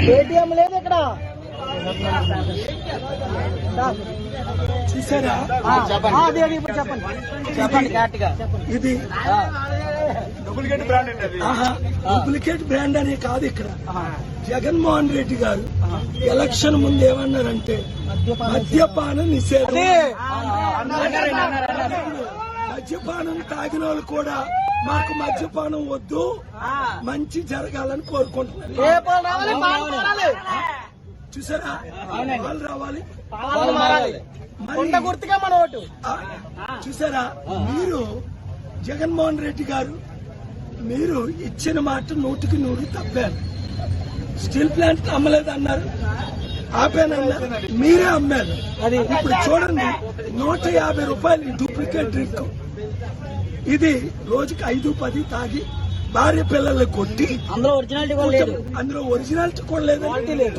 Paytm లేదు ఇక్కడ చూసారా? అది ఇప్పుడు చెప్పండి చెప్పండి కరెక్ట్గా. ఇది డూప్లికేట్ బ్రాండ్ అనే కాదు. ఇక్కడ జగన్మోహన్ రెడ్డి గారు ఎలక్షన్ ముందు ఏమన్నారంటే మద్యపాన నిషేధం. మద్యపానం తాగిన వాళ్ళు కూడా మాకు మద్యపానం వద్దు, మంచి జరగాలని కోరుకుంటున్నారు. చూసారా? వాళ్ళు రావాలి, గుర్తుగా మన ఓటు. చూసారా? మీరు జగన్మోహన్ రెడ్డి గారు మీరు ఇచ్చిన మాట 100కి 100 తప్పారు. స్టీల్ ప్లాంట్ అమ్మలేదు అన్నారు, ఆపానన్నారు, మీరే అమ్మారు. ఇప్పుడు చూడండి 150 రూపాయలు డూప్లికేట్ డ్రింక్. ఇది రోజుకి 5-10 తాగి భార్య పిల్లల్ని కొట్టి అందులో ఒరిజినాలిటీ కూడా లేదు.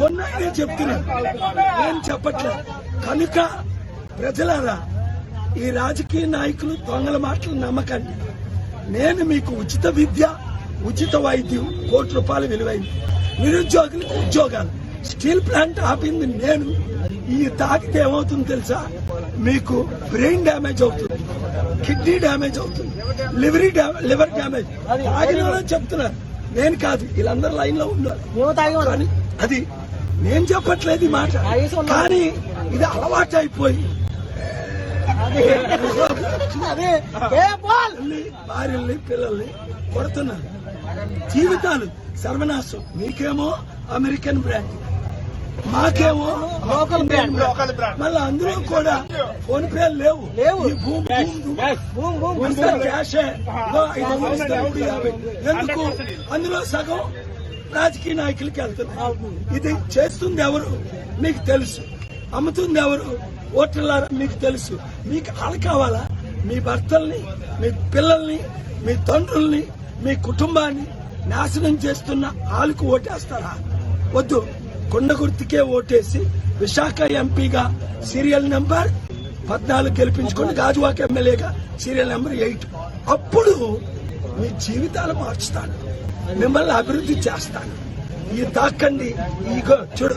కొన్నాడే చెప్తున్నాను, నేను చెప్పట్లేదు. కనుక ప్రజలారా, ఈ రాజకీయ నాయకులు దొంగల మాటలు నమ్మకండి. నేను మీకు ఉచిత విద్య, ఉచిత వైద్యం, ₹1 విలువైంది, నిరుద్యోగులకు ఉద్యోగాలు, స్టీల్ ప్లాంట్ ఆపింది నేను. ఈ తాకితే ఏమవుతుంది తెలుసా? మీకు బ్రెయిన్ డ్యామేజ్ అవుతుంది, కిడ్నీ డ్యామేజ్ అవుతుంది, లివర్ డ్యామేజ్. తాగిన వాళ్ళని చెప్తున్నారు, నేను కాదు. వీళ్ళందరూ లైన్ లో ఉన్నారు. కానీ అది నేను చెప్పట్లేదు ఈ మాట, కానీ ఇది అలవాటు అయిపోయి భార్యల్ని పిల్లల్ని కొడుతున్నారు. జీవితాలు సర్వనాశం. మీకేమో అమెరికన్ బ్రాండ్, మాకేమో లోకల్ బ్రాండ్. మళ్ళీ అందులో కూడా ఫోన్ పేలు లేవు. క్యాషే 550. ఎందుకు? అందులో సగం రాజకీయ నాయకులకి వెళ్తున్నారు. ఇది చేస్తుంది ఎవరు మీకు తెలుసు, అమ్ముతుంది ఎవరు ఓటర్లారా మీకు తెలుసు. మీకు ఆలు కావాలా? మీ భర్తల్ని, మీ పిల్లల్ని, మీ తండ్రుల్ని, మీ కుటుంబాన్ని నాశనం చేస్తున్న ఆలుకు ఓటేస్తారా? వద్దు. కొండ గుర్తుకే ఓటేసి విశాఖ ఎంపీగా సీరియల్ నెంబర్ 14 గెలిపించుకుని గాజువాక ఎమ్మెల్యేగా సీరియల్ నెంబర్ 8. అప్పుడు మీ జీవితాలు మార్చుతాను, మిమ్మల్ని అభివృద్ధి చేస్తాను. ఈ దాక్కండి. ఈగో చూడు.